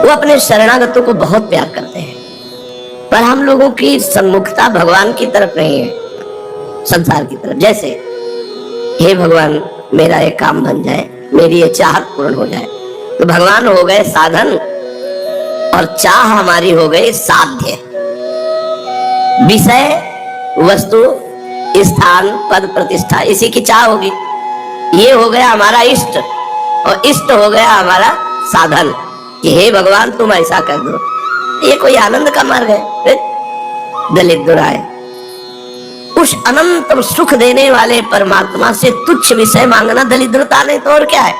वो अपने शरणागतों को बहुत प्यार करते हैं, पर हम लोगों की सम्मुखता भगवान की तरफ नहीं है, संसार की तरफ। जैसे हे भगवान मेरा ये काम बन जाए, मेरी ये चाहत पूर्ण हो जाए, तो भगवान हो गए साधन और चाह हमारी हो गई साध्य। विषय, वस्तु, स्थान, पद, प्रतिष्ठा, इसी की चाह होगी। ये हो गया हमारा इष्ट और इष्ट हो गया हमारा साधन कि हे भगवान तुम ऐसा कर दो। ये कोई आनंद का मार्ग है? दलित दुराए उस अनंत सुख देने वाले परमात्मा से तुच्छ विषय मांगना दलिद्रता नहीं तो और क्या है।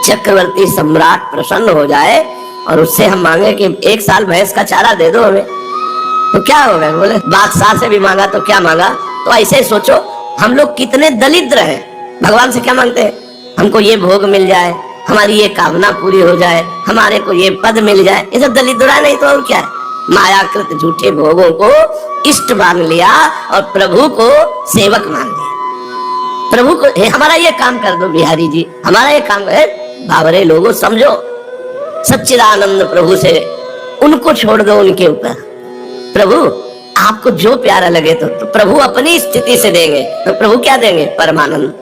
चक्रवर्ती सम्राट प्रसन्न हो जाए और उससे हम मांगे कि 1 साल भैंस का चारा दे दो हमें, तो क्या होगा? बोले बादशाह से भी मांगा तो क्या मांगा। तो ऐसे सोचो हम लोग कितने दलिद्र हैं। भगवान से क्या मांगते हैं? हमको ये भोग मिल जाए, हमारी ये कामना पूरी हो जाए, हमारे को ये पद मिल जाए। ये सब दलिद्रा नहीं तो और क्या है। मायाकृत झूठे भोगों को इष्ट मान लिया और प्रभु को सेवक मान लिया। प्रभु को हमारा ये काम कर दो बिहारी जी, हमारा ये काम है। बावरे लोगों समझो, सच्चिदानंद प्रभु से उनको छोड़ दो, उनके ऊपर। प्रभु आपको जो प्यारा लगे तो प्रभु अपनी स्थिति से देंगे। तो प्रभु क्या देंगे? परमानंद।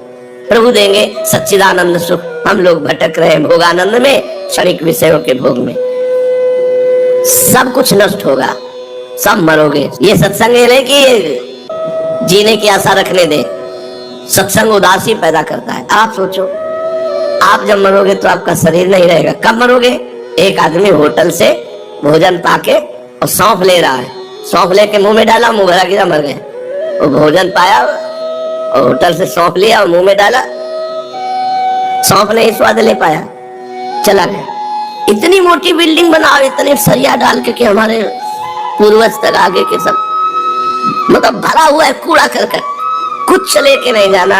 प्रभु देंगे सच्चिदानंद सुख। हम लोग भटक रहे भोगानंद में, क्षणिक विषयों के भोग में। सब कुछ नष्ट होगा, सब मरोगे। ये सत्संग है कि जीने की आशा रखने दे। सत्संग उदासी पैदा करता है। आप सोचो, आप जब मरोगे तो आपका शरीर नहीं रहेगा। कब मरोगे? एक आदमी होटल से भोजन पाके और सौंफ ले रहा है, सौंफ लेके मुंह में डाला, मुंह भरा गिरा, मर गए। वो भोजन पाया और होटल से सौंफ लिया और मुंह में डाला, सौंफ नहीं स्वाद ले पाया, चला गया। इतनी मोटी बिल्डिंग बनाओ, इतने सरिया डाल के कि हमारे पूर्वज तक आगे के सब मतलब भरा हुआ है कूड़ा करकट, कुछ लेके नहीं जाना।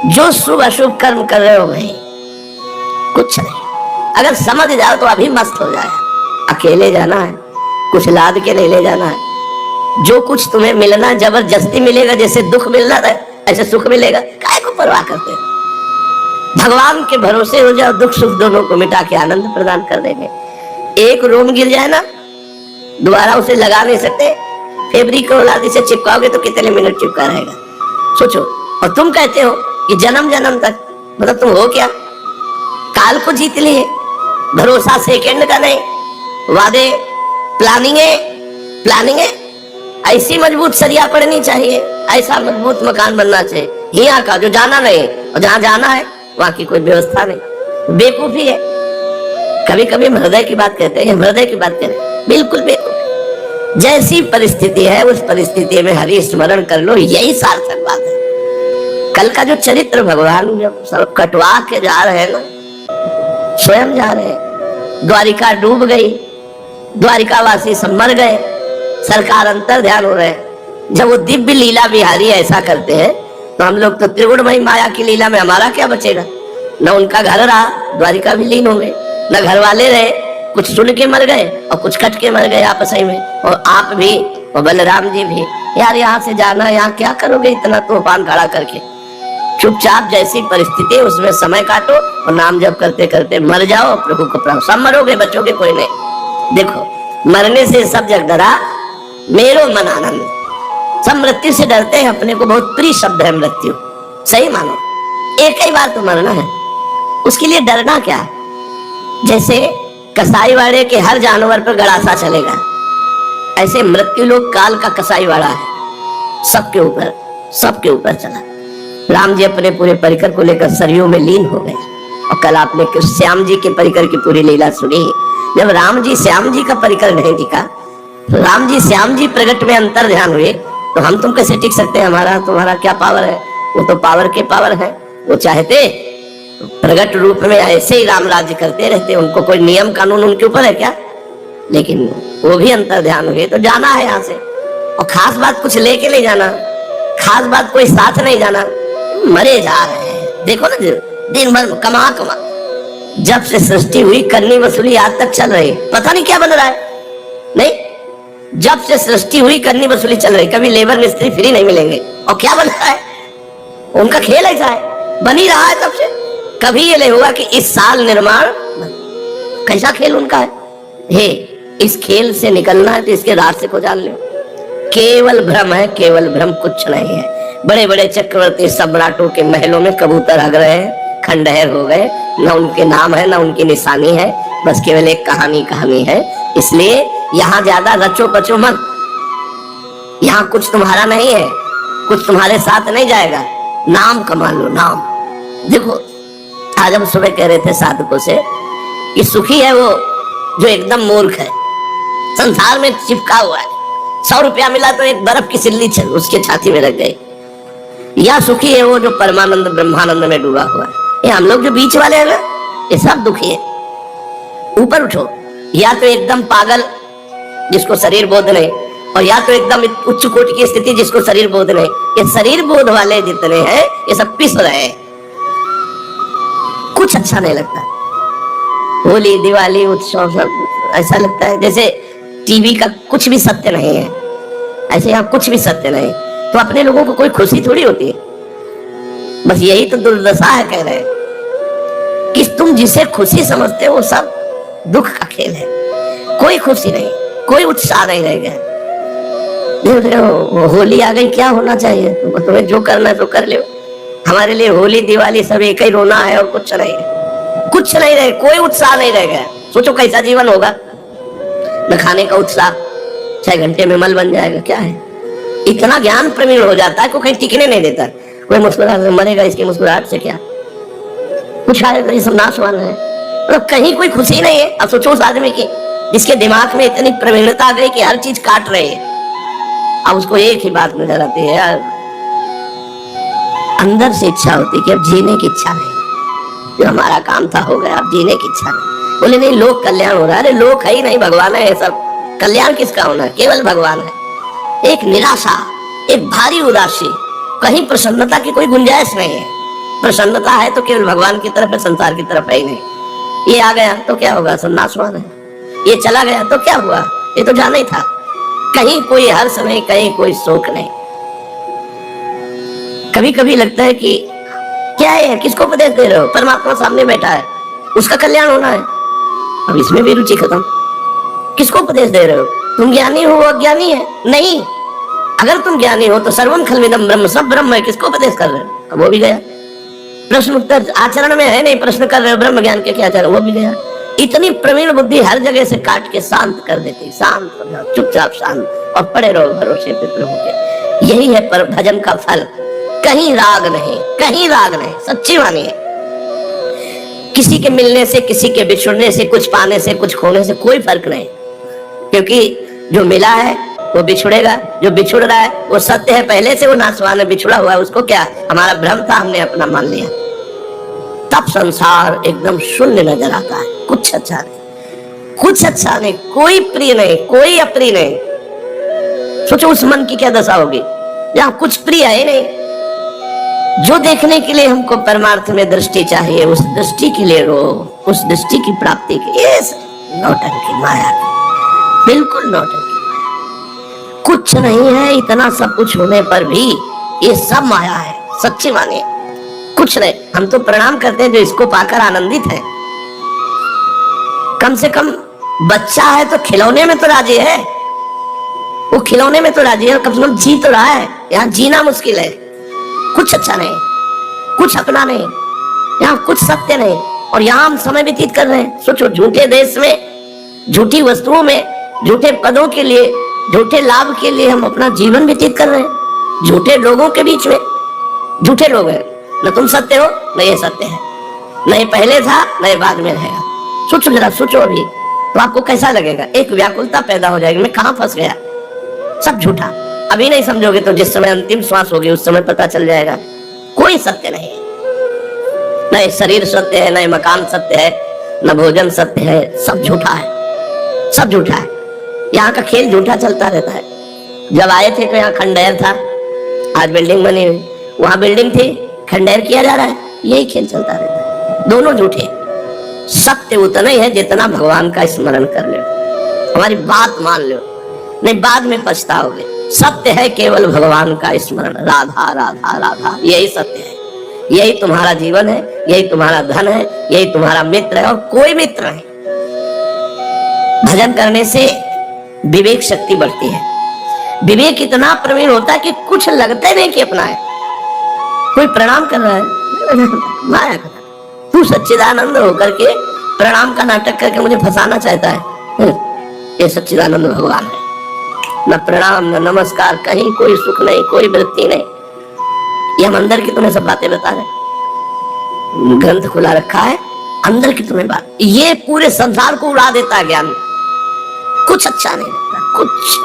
जो शुभ अशुभ कर्म कर रहे हो भाई, कुछ नहीं। अगर समझ जाओ तो अभी मस्त हो जाए। अकेले जाना है, कुछ लाद के नहीं ले जाना है। जो कुछ तुम्हें मिलना जबरदस्ती मिलेगा, जैसे दुख मिलना है ऐसे सुख मिलेगा। काय को परवाह करते हैं? भगवान के भरोसे हो जाओ, दुख सुख दोनों को मिटा के आनंद प्रदान कर देंगे। एक रोम गिर जाए ना, दोबारा उसे लगा नहीं सकते। फैब्रिक को लादी से चिपकाओगे तो कितने मिनट चिपका रहेगा, सोचो। और तुम कहते हो कि जन्म जन्म तक, मतलब तुम हो क्या? काल को जीत लिए। भरोसा सेकंड का नहीं, वादे प्लानिंग है। ऐसी मजबूत सरिया पड़नी चाहिए, ऐसा मजबूत मकान बनना चाहिए। यहाँ का जो जाना नहीं और जहाँ जाना है वहां की कोई व्यवस्था नहीं। बेवकूफी है। कभी कभी हृदय की बात कहते हैं, हृदय की बात करें, बिल्कुल बेवकूफी। जैसी परिस्थिति है उस परिस्थिति में हरि स्मरण कर लो, यही सार्थक बात है। कल का जो चरित्र भगवान जब सब कटवा के जा रहे हैं ना, स्वयं जा रहे हैं। द्वारिका डूब गई, द्वारिकावासी सब मर गए, सरकार अंतर ध्यान हो रहे हैं। जब वो दिव्य लीला बिहारी ऐसा करते हैं तो हम लोग तो त्रिगुणमयी माया की लीला में हमारा क्या बचेगा? न उनका घर रहा, द्वारिका भी लीन हो गए, न घर वाले रहे, कुछ सुन के मर गए और कुछ कट के मर गए आपस में। और आप भी और बलराम जी भी। यार यहाँ से जाना, यहाँ क्या करोगे इतना तूफान खड़ा करके? चुपचाप जैसी परिस्थिति उसमें समय काटो और नाम जप करते करते मर जाओ, प्रभु को प्राप्त। सब मरोगे, बचोगे कोई नहीं। देखो मरने से सब जग डरा, मेरो मन आनंद। सब मृत्यु से डरते हैं, अपने को बहुत प्रिय शब्द है मृत्यु। सही मानो, एक ही बार तो मरना है, उसके लिए डरना क्या? जैसे कसाई वाड़े के हर जानवर पर गड़ासा चलेगा, ऐसे मृत्यु लोग काल का कसाई वाड़ा है, सबके ऊपर चला। राम जी अपने पूरे परिकर को लेकर सरयू में लीन हो गए। और कल आपने श्याम जी के परिकर की पूरी लीला सुनी। जब राम जी श्याम जी का परिकर नहीं दिखा, तो राम जी श्याम जी प्रगट में अंतर ध्यान हुए, तो हम तुम कैसे टिक सकते हैं? हमारा तुम्हारा क्या पावर है? वो तो पावर के पावर है। वो चाहते प्रगट रूप में ऐसे ही राम राज्य करते रहते, उनको कोई नियम कानून उनके ऊपर है क्या? लेकिन वो भी अंतर ध्यान हुए। तो जाना है यहाँ से, और खास बात कुछ लेके नहीं जाना, खास बात कोई साथ नहीं जाना, मरे जा रहे हैं। देखो ना, दिन भर कमा जब से सृष्टि हुई करनी वसूली आज तक चल रही, पता नहीं क्या बन रहा है। नहीं, जब से सृष्टि हुई करनी वसूली चल रही, कभी लेबर मिस्त्री फ्री नहीं मिलेंगे। और क्या बन रहा है? उनका खेल ऐसा है, बन ही रहा है तब से। कभी ये नहीं हुआ कि इस साल निर्माण, कैसा खेल उनका है। हे, इस खेल से निकलना है तो इसके रास्ते को जान लो। केवल भ्रम है, केवल भ्रम, कुछ नहीं है। बड़े बड़े चक्रवर्ती सम्राटों के महलों में कबूतर हग रहे हैं, खंडहर हो गए, ना उनके नाम है ना उनकी निशानी है, बस केवल एक कहानी है। इसलिए यहाँ ज्यादा रचो पचो मत, यहाँ कुछ तुम्हारा नहीं है, कुछ तुम्हारे साथ नहीं जाएगा। नाम कमा लो, नाम। देखो, आज हम सुबह कह रहे थे साधकों से कि सुखी है वो जो एकदम मूर्ख है, संसार में चिपका हुआ है। 100 रुपया मिला तो एक बर्फ की सिल्ली चल उसके छाती में रख गई। या सुखी है वो जो परमानंद ब्रह्मानंद में डूबा हुआ है। ये हम लोग जो बीच वाले हैं ना, ये सब दुखी है। ऊपर उठो, या तो एकदम पागल जिसको शरीर बोध नहीं, और या तो एकदम उच्च कोटि की स्थिति जिसको शरीर बोध नहीं। ये शरीर बोध वाले जितने हैं ये सब पिस रहे हैं, कुछ अच्छा नहीं लगता। होली, दिवाली, उत्सव सब ऐसा लगता है जैसे टीवी का कुछ भी सत्य नहीं है। ऐसे यहाँ कुछ भी सत्य नहीं, तो अपने लोगों को कोई खुशी थोड़ी होती है। बस यही तो दुर्दशा है, कह रहे हैं कि तुम जिसे खुशी समझते हो वो सब दुख का खेल है। कोई खुशी नहीं, कोई उत्साह नहीं रह गया। होली आ गई, क्या होना चाहिए? तुम्हें जो करना है तो कर लो। हमारे लिए होली दिवाली सब एक ही रोना है और कुछ नहीं है, कुछ नहीं रहे, कोई उत्साह नहीं रह गया। सोचो कैसा जीवन होगा। न खाने का उत्साह, 6 घंटे में मल बन जाएगा। क्या है, इतना ज्ञान प्रवीण हो जाता है, कोई कहीं टिकने नहीं देता। कोई मुस्कुरा मरेगा, इसकी मुस्कुराहट से क्या कुछ आएगा? ये सब नाशवान है, मतलब कहीं कोई खुशी नहीं है। अब सोचो उस आदमी की जिसके दिमाग में इतनी प्रवीणता आ गई कि हर चीज काट रही है। अब उसको एक ही बात नजर आती है यार, अंदर से इच्छा होती है कि अब जीने की इच्छा नहीं, जो हमारा काम था हो गया, अब जीने की इच्छा नहीं। बोले नहीं, लोक कल्याण हो रहा है। अरे लोक है ही नहीं, भगवान है। सब कल्याण किसका होना है? केवल भगवान है। एक निराशा, एक भारी उदासी, कहीं प्रसन्नता की कोई गुंजाइश नहीं है। प्रसन्नता है तो केवल भगवान की तरफ है, संसार की तरफ है ही नहीं। ये आ गया तो क्या होगा? सब नाशवान है। ये चला गया तो क्या हुआ? ये तो जाना ही था। कहीं कोई हर्ष नहीं, कहीं कोई शोक नहीं। कभी कभी लगता है कि क्या है, किसको उपदेश दे रहे हो? परमात्मा सामने बैठा है, उसका कल्याण होना है, अब इसमें भी रुचि खत्म। किसको उपदेश दे रहे हो? तुम ज्ञानी हो, अज्ञानी है? नहीं, अगर तुम ज्ञानी हो तो सर्वम खल्विदम ब्रह्म, सब ब्रह्म है। किसको उपदेश कर रहे हो? अब वो भी गया। प्रश्न उत्तर आचरण में है नहीं, प्रश्न कर रहे हो ब्रह्म ज्ञान के क्या आचरण, वो भी गया। इतनी प्रवीण बुद्धि हर जगह से काट के शांत कर देती। शांत हो जाओ, चुपचाप शांत, और पड़े रहो भरोसे पे प्रभु के। यही है पर भजन का फल। कहीं राग नहीं, कहीं राग नहीं, सच्ची मानिए। किसी के मिलने से, किसी के बिछुड़ने से, कुछ पाने से, कुछ खोने से कोई फर्क नहीं, क्योंकि जो मिला है वो बिछुड़ेगा, जो बिछुड़ रहा है वो सत्य है, पहले से वो नाशवान है, बिछुड़ा हुआ है। उसको क्या, हमारा भ्रम था, हमने अपना मान लिया। तब संसार एकदम शून्य नजर आता है। कुछ अच्छा नहीं, कुछ अच्छा नहीं, कोई प्रिय नहीं, कोई अप्रिय नहीं। सोचो उस मन की क्या दशा होगी जहां कुछ प्रिय है नहीं। जो देखने के लिए हमको परमार्थ में दृष्टि चाहिए, उस दृष्टि के लिए रो, उस दृष्टि की प्राप्ति के लिए नौटंकी माया की, बिल्कुल नौटंकी माया। कुछ नहीं है, इतना सब कुछ होने पर भी ये सब माया है। सच्ची मानिए, कुछ नहीं। हम तो प्रणाम करते हैं जो इसको पाकर आनंदित है। कम से कम बच्चा है तो खिलौने में तो राजी है, वो खिलौने में तो राजी है, कम से कम जी तो रहा है। यहाँ जीना मुश्किल है। कुछ अच्छा नहीं, कुछ अपना नहीं, यहाँ कुछ सत्य नहीं, और यहाँ हम समय व्यतीत कर रहे हैं। सोचो, झूठे देश में, झूठी वस्तुओं में, झूठे पदों के लिए, झूठे लाभ के लिए हम अपना जीवन व्यतीत कर रहे हैं। झूठे लोगों के बीच में, झूठे लोग हैं। न तुम सत्य हो, न ये सत्य है, न ये पहले था, न ये बाद में रहेगा। सोचो जरा, सोचो अभी तो आपको कैसा लगेगा। एक व्याकुलता पैदा हो जाएगी, मैं कहाँ फंस गया। सब झूठा। अभी नहीं समझोगे तो जिस समय अंतिम श्वास होगी उस समय पता चल जाएगा। कोई सत्य नहीं है, न ये शरीर सत्य है, न ये मकान सत्य है, न भोजन सत्य है। सब झूठा है, सब झूठा है। यहाँ का खेल झूठा चलता रहता है। जब आए थे तो यहाँ खंडहर था, आज बिल्डिंग बनी हुई। वहां बिल्डिंग थी, खंडहर किया जा रहा है। यही खेल चलता रहता है, दोनों झूठे। सत्य उतना ही है जितना भगवान का स्मरण कर लो, हमारी बात मान लो, नहीं बाद में पछताओगे। सत्य है केवल भगवान का स्मरण। राधा राधा राधा, यही सत्य है। यही तुम्हारा जीवन है, यही तुम्हारा धन है, यही तुम्हारा मित्र है, और कोई मित्र नहीं। भजन करने से विवेक शक्ति बढ़ती है। विवेक इतना प्रवीण होता है कि कुछ लगता ही नहीं कि अपना है। कोई प्रणाम कर रहा है, माया कर, तू सच्चिदानंद होकर के प्रणाम का नाटक करके मुझे फंसाना चाहता है। ये सच्चिदानंद भगवान है। न प्रणाम न नमस्कार, कहीं कोई सुख नहीं, कोई वृत्ति नहीं। ये हम अंदर की तुम्हें सब बातें बता रहे, ग्रंथ खुला रखा है, अंदर की तुम्हें बात। ये पूरे संसार को उड़ा देता है ज्ञान, कुछ अच्छा नहीं लगता। कुछ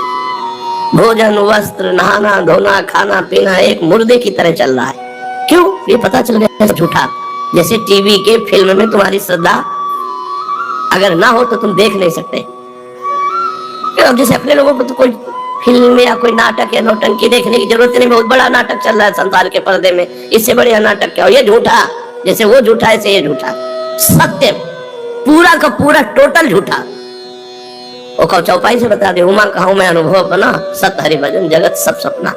भोजन वस्त्र नहाना धोना खाना पीना एक मुर्दे की तरह चल रहा है। क्यों? ये पता चल गया झूठा। जैसे टीवी के फिल्म में तुम्हारी श्रद्धा अगर ना हो तो तुम देख नहीं सकते। अब जैसे अपने लोगों को तो कोई फिल्म या कोई नाटक या नौटंकी देखने की जरूरत नहीं। बहुत बड़ा नाटक चल रहा है संसार के पर्दे में, इससे बढ़िया नाटक क्या हो? ये झूठा, जैसे वो झूठा ऐसे ये झूठा। सत्य पूरा का पूरा टोटल झूठा। वो चौपाई से बता दे, उमा कहूं मैं अनुभव अपना, सत हरि भजन जगत सब सपना।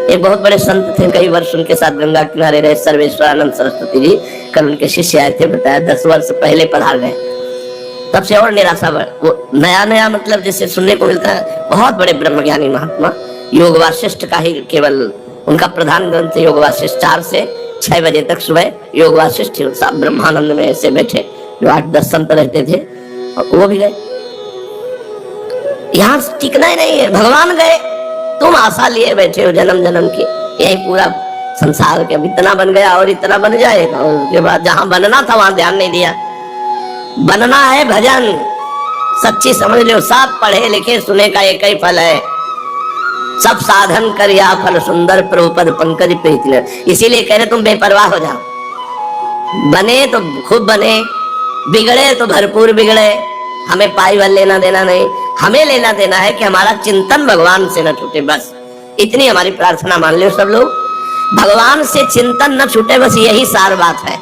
एक बहुत बड़े संत थे, कई वर्ष उनके साथ गंगा किनारे रहे, सर्वेश्वरानंद सरस्वती जी। कल उनके शिष्य आए थे, बताया 10 वर्ष पहले पधार गए। तब से और निराशा बढ़, वो नया नया मतलब जैसे सुनने को मिलता है। बहुत बड़े ब्रह्मज्ञानी महात्मा, योग वासिष्ठ का ही केवल उनका प्रधान ग्रंथ योग वासिष्ठ। 4 से 6 बजे तक सुबह योग वासिष्ठ ब्रह्मानंद में ऐसे बैठे, जो 8-10 संत रहते थे, और वो भी गए। यहाँ टिकना ही नहीं है, भगवान गए, तुम आशा लिए बैठे हो जन्म जन्म की। यही पूरा संसार के अब इतना बन गया और इतना बन जाएगा, और उसके बाद जहां बनना था वहां ध्यान नहीं दिया। बनना है भजन, सच्ची समझ लो। सब पढ़े लिखे सुने का एक ही फल है, सब साधन कर या फल सुंदर प्रभुपद पंकज प्रीति। इसीलिए कह रहे तुम बेपरवाह हो जाओ। बने तो खूब बने, बिगड़े तो भरपूर बिगड़े। हमें पाई वाल लेना देना नहीं, हमें लेना देना है कि हमारा चिंतन भगवान से न छूटे। बस इतनी हमारी प्रार्थना मान लो सब लोग, भगवान से चिंतन न छूटे, बस यही सार बात है।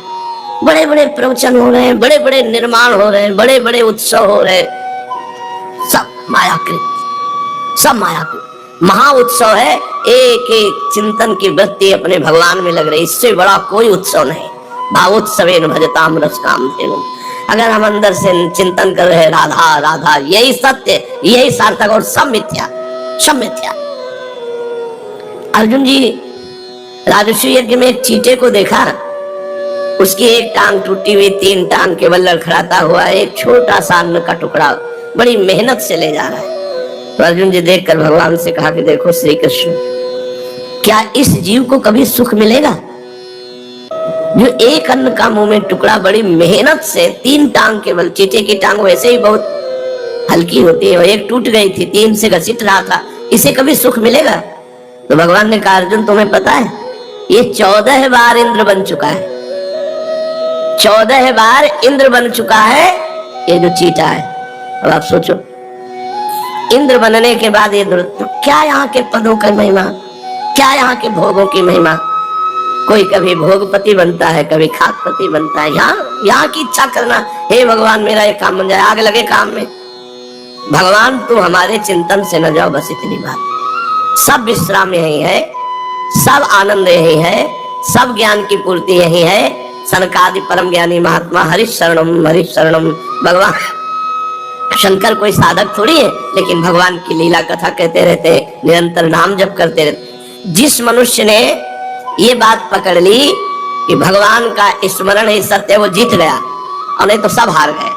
बड़े बड़े प्रवचन हो रहे हैं, बड़े बड़े निर्माण हो रहे हैं, बड़े बड़े उत्सव हो रहे हैं, सब मायाकृत, सब मायाकृत। महा उत्सव है, एक एक चिंतन की वृत्ति अपने भगवान में लग रही, इससे बड़ा कोई उत्सव नहीं। भावोत्सवेन भजताम रस काम धेनु। अगर हम अंदर से चिंतन कर रहे राधा राधा, यही सत्य, यही सार्थक, और सब मिथ्या, सब मिथ्या। अर्जुन जी राजस्व यज्ञ में एक चींटे को देखा, उसकी एक टांग टूटी हुई, 3 टांग केवल लड़खड़ाता हुआ एक छोटा सा अन्न का टुकड़ा बड़ी मेहनत से ले जा रहा है। तो अर्जुन जी देखकर भगवान से कहा कि देखो श्री कृष्ण, क्या इस जीव को कभी सुख मिलेगा जो एक अन्न का मुंह में टुकड़ा बड़ी मेहनत से, 3 टांग केवल, चींटे की टांग वैसे ही बहुत हल्की होती है, और एक टूट गई थी, 3 से घसीट रहा था, इसे कभी सुख मिलेगा? तो भगवान ने कहा अर्जुन तुम्हें पता है ये 14 बार इंद्र बन चुका है, 14 बार इंद्र बन चुका है ये जो चीटा है। अब आप सोचो, इंद्र बनने के बाद ये तो क्या यहाँ के पदों की महिमा, क्या यहाँ के भोगों की महिमा। कोई कभी भोगपति बनता है, कभी खाकपति बनता है। यहाँ की इच्छा करना, हे भगवान मेरा ये काम बन जाए, आग लगे काम में। भगवान तुम हमारे चिंतन से न जाओ, बस इतनी बात। सब विश्राम यही है, सब आनंद यही है, सब ज्ञान की पूर्ति यही है। सनकादि परम ज्ञानी महात्मा हरिश शरणम। भगवान शंकर कोई साधक थोड़ी है, लेकिन भगवान की लीला कथा कहते रहते, निरंतर नाम जप करते रहते। जिस मनुष्य ने ये बात पकड़ ली कि भगवान का स्मरण ही सत्य, वो जीत गया, और नहीं तो सब हार गए।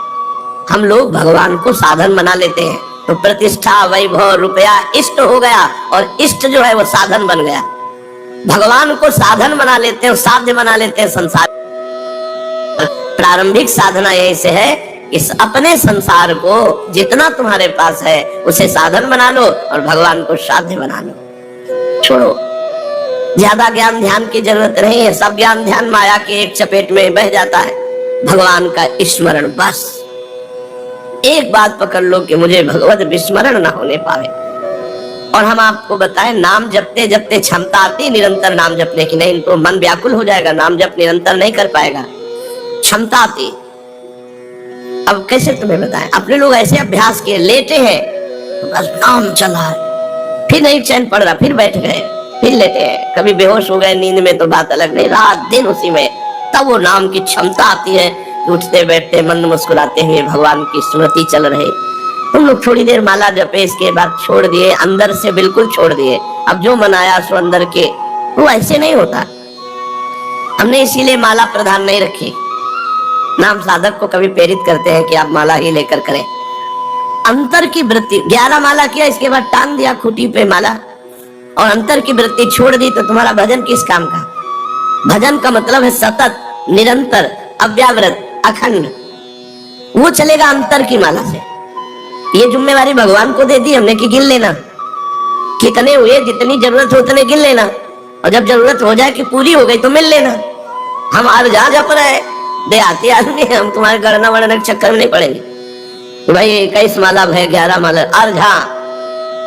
हम लोग भगवान को साधन बना लेते हैं, तो प्रतिष्ठा वैभव रुपया इष्ट हो गया, और इष्ट जो है वो साधन बन गया। भगवान को साधन बना लेते हैं, साध्य बना लेते हैं। संसार प्रारंभिक साधना यही से है, इस अपने संसार को जितना तुम्हारे पास है उसे साधन बना लो, और भगवान को साध्य बना लो। छोड़ो, ज्यादा ज्ञान ध्यान की जरूरत नहीं है। सब ज्ञान ध्यान माया के एक चपेट में बह जाता है। भगवान का स्मरण, बस एक बात पकड़ लो कि मुझे भगवत विस्मरण न होने पावे। और हम आपको बताएं, नाम जपते जपते क्षमता आती निरंतर नाम जपने की, नहीं तो मन व्याकुल हो जाएगा, नाम जप निरंतर नहीं कर पाएगा, क्षमता आती। अब कैसे तुम्हें बताएं, अपने लोग ऐसे अभ्यास किए, लेटे हैं तो बस नाम चला है, फिर नहीं चैन पड़ रहा, फिर बैठ गए, फिर लेटे हैं, कभी बेहोश हो गए नींद में तो बात अलग, नहीं रात दिन उसी में। तब वो नाम की क्षमता आती है, उठते बैठते मन मुस्कुराते हुए भगवान की स्मृति चल रहे, तुम लोग थोड़ी देर माला जपे, इसके बाद छोड़ दिए, अंदर से बिल्कुल छोड़ दिए। अब जो मन आया सो अंदर के, वो ऐसे नहीं होता। हमने इसीलिए माला प्रधान नहीं रखी। नाम साधक को कभी प्रेरित करते हैं कि आप माला ही लेकर करें। अंतर की वृत्ति, 11 माला किया, इसके बाद टांग दिया खूंटी पे माला और अंतर की वृत्ति छोड़ दी, तो तुम्हारा भजन किस काम का? भजन का मतलब है सतत, निरंतर, अव्यावृत, अखंड। वो चलेगा अंतर की माला से। ये जिम्मेवारी भगवान को दे दी हमने कि गिन लेना, कितने हुए, जितनी जरूरत हो उतने गिन लेना, और जब जरूरत हो जाए कि पूरी हो गई तो मिल लेना। हम आज जहां जप रहे देहाती आदमी, हम तुम्हारे गणना वणना के चक्कर में नहीं पड़ेंगे। तो भाई 21 माला है, 11 माला, और जहां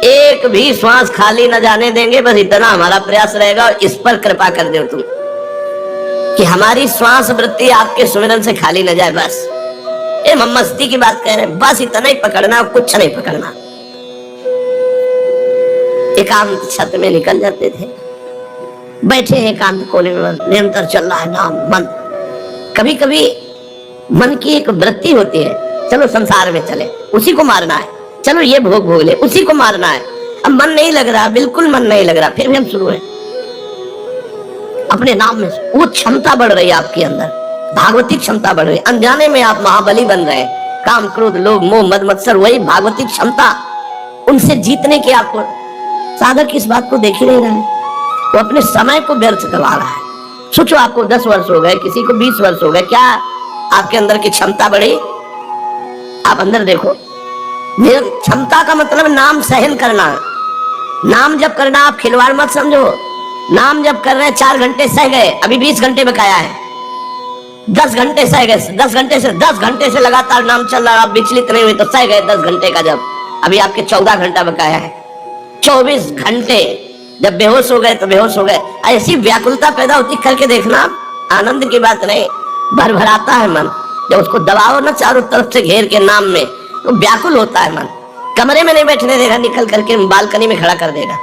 एक भी श्वास खाली न जाने देंगे, बस इतना हमारा प्रयास रहेगा। और इस पर कृपा कर दो तुम कि हमारी श्वास वृत्ति आपके सुमिरन से खाली न जाए। बस ये हम मस्ती की बात कह रहे हैं, बस इतना ही पकड़ना, कुछ नहीं पकड़ना। एकांत छत में निकल जाते थे, बैठे एकांत कोने में, निरंतर चल रहा है नाम मन। कभी कभी मन की एक वृत्ति होती है, चलो संसार में चले, उसी को मारना है, चलो ये भोग भोग ले, उसी को मारना है। अब मन नहीं लग रहा, बिल्कुल मन नहीं लग रहा, फिर भी हम शुरू है अपने नाम में। वो क्षमता बढ़ रही है आपके अंदर, भागवती क्षमता बढ़ रही है। अनजाने में आप महाबली बन रहे हैं। काम क्रोध लोभ मोह मद मत्सर, वही भागवती क्षमता, उनसे जीतने की आपको। साधक इस बात को देख ही नहीं रहा है, वो अपने समय को व्यर्थ करवा रहा है। सोचो आपको 10 वर्ष हो गए, किसी को 20 वर्ष हो गए, क्या आपके अंदर की क्षमता बढ़ी? आप अंदर देखो। क्षमता का मतलब नाम सहन करना, नाम जब करना। आप खिलवाड़ मत समझो। नाम जब कर रहे हैं 4 घंटे सह गए, अभी 20 घंटे बकाया है। 10 घंटे सह गए, 10 घंटे से लगातार नाम चल रहा है, आप विचलित नहीं हुए तो सह गए 10 घंटे का। जब अभी आपके 14 घंटा बकाया है, 24 घंटे जब बेहोश हो गए तो बेहोश हो गए। ऐसी व्याकुलता पैदा होती, करके देखना। आनंद की बात नहीं, भरभराता है मन। जब उसको दबाओ ना चारों तरफ से घेर के नाम में, तो व्याकुल होता है मन। कमरे में नहीं बैठने देगा, निकल करके बालकनी में खड़ा कर देगा।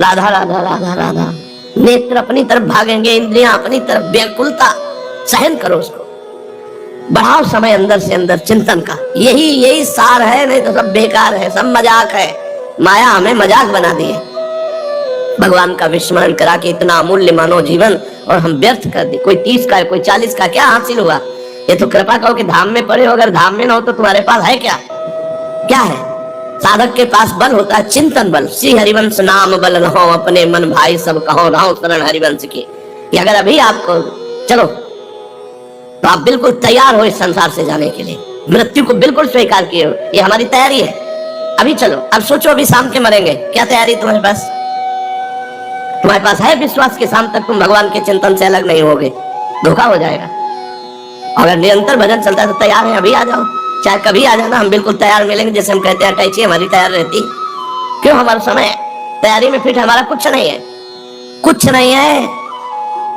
राधा राधा राधा राधा, नेत्र अपनी तरफ भागेंगे, इंद्रियां अपनी तरफ। व्याकुलता सहन करो, उसको बढ़ाओ समय अंदर से अंदर चिंतन का। यही सार है, नहीं तो सब बेकार है, सब मजाक है। माया हमें मजाक बना दिए, भगवान का विस्मरण करा के इतना अमूल्य मानो जीवन, और हम व्यर्थ कर दी। कोई 30 का है, कोई 40 का, क्या हासिल हुआ? ये तो कृपा कहो कि धाम में पड़े हो, अगर धाम में ना हो तो तुम्हारे पास है क्या? क्या है? साधक के पास बल होता है चिंतन बल। श्री हरिवंश नाम बल रहो, अपने मन भाई सब कहो, रहो शरण हरिवंश की। कि अगर अभी आपको चलो तो आप बिल्कुल तैयार हो इस संसार से जाने के लिए, मृत्यु को बिल्कुल स्वीकार किए हो, ये हमारी तैयारी है। अभी चलो, अब सोचो अभी शाम के मरेंगे, क्या तैयारी तुम्हारे पास? तुम्हारे पास है विश्वास कि शाम तक तुम भगवान के चिंतन से अलग नहीं होगे? धोखा हो जाएगा। अगर निरंतर भजन चलता है तो तैयार है, अभी आ जाओ, चाहे कभी आ जाना, हम बिल्कुल तैयार मिलेंगे। जैसे हम कहते हैं अटैची हमारी तैयार रहती, क्यों? हमारा समय तैयारी में फिट, हमारा कुछ नहीं है, कुछ नहीं है,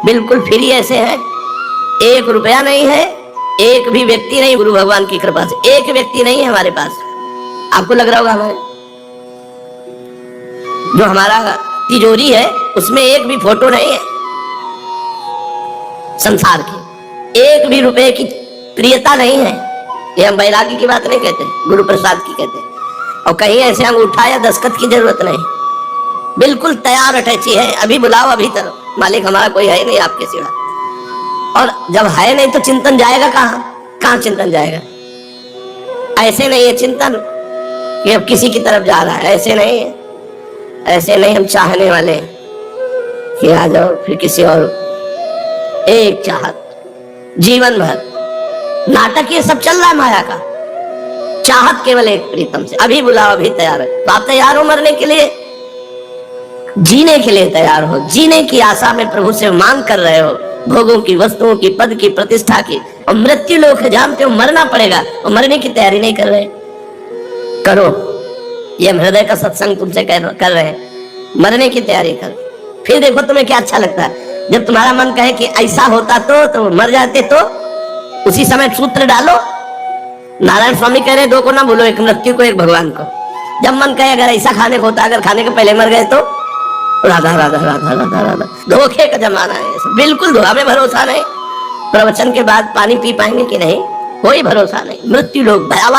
बिल्कुल फ्री ऐसे है। 1 रुपया नहीं है, एक भी व्यक्ति नहीं, गुरु भगवान की कृपा से 1 व्यक्ति नहीं है हमारे पास। आपको लग रहा होगा हमारे जो हमारा तिजोरी है उसमें 1 भी फोटो नहीं है संसार की, 1 भी रुपए की प्रियता नहीं है। ये हम बैरागी की बात नहीं कहते, गुरु प्रसाद की कहते। और कहीं ऐसे अंगूठा या दस्तखत की जरूरत नहीं, बिल्कुल तैयार अटैची है। अभी बुलाओ, अभी तक मालिक हमारा कोई है नहीं आपके सिवा। और जब है नहीं तो चिंतन जाएगा कहाँ? कहाँ चिंतन जाएगा? ऐसे नहीं है चिंतन कि अब किसी की तरफ जा रहा है, ऐसे नहीं है, ऐसे नहीं। हम चाहने वाले कि आ जाओ, फिर किसी और, एक चाहत जीवन भर। नाटक ये सब चल रहा है माया का, चाहत केवल एक प्रीतम से। अभी बुलाओ, अभी तैयार है। तो आप तैयार हो मरने के लिए, जीने के लिए तैयार हो, जीने की आशा में प्रभु से मांग कर रहे हो, भोगों की, वस्तुओं की, पद की, प्रतिष्ठा की। और मृत्यु लोग जानते हो मरना पड़ेगा, और मरने की तैयारी नहीं कर रहे। करो, ये हृदय का सत्संग तुमसे कर रहे हैं, मरने की तैयारी कर। फिर देखो तुम्हें क्या अच्छा लगता है। जब तुम्हारा मन कहे कि ऐसा होता तो मर जाते, तो उसी समय सूत्र डालो। नारायण स्वामी कह रहे 2 को ना भूलो, एक मृत्यु को, एक भगवान को। जब मन कहे अगर ऐसा खाने को होता, अगर खाने के पहले मर गए तो राधा राधा राधा राधा राधा। धोखे का जमाना है, बिल्कुल धोखा में भरोसा नहीं। प्रवचन के बाद पानी पी पाएंगे कि नहीं, कोई भरोसा नहीं। मृत्यु लोग भयावह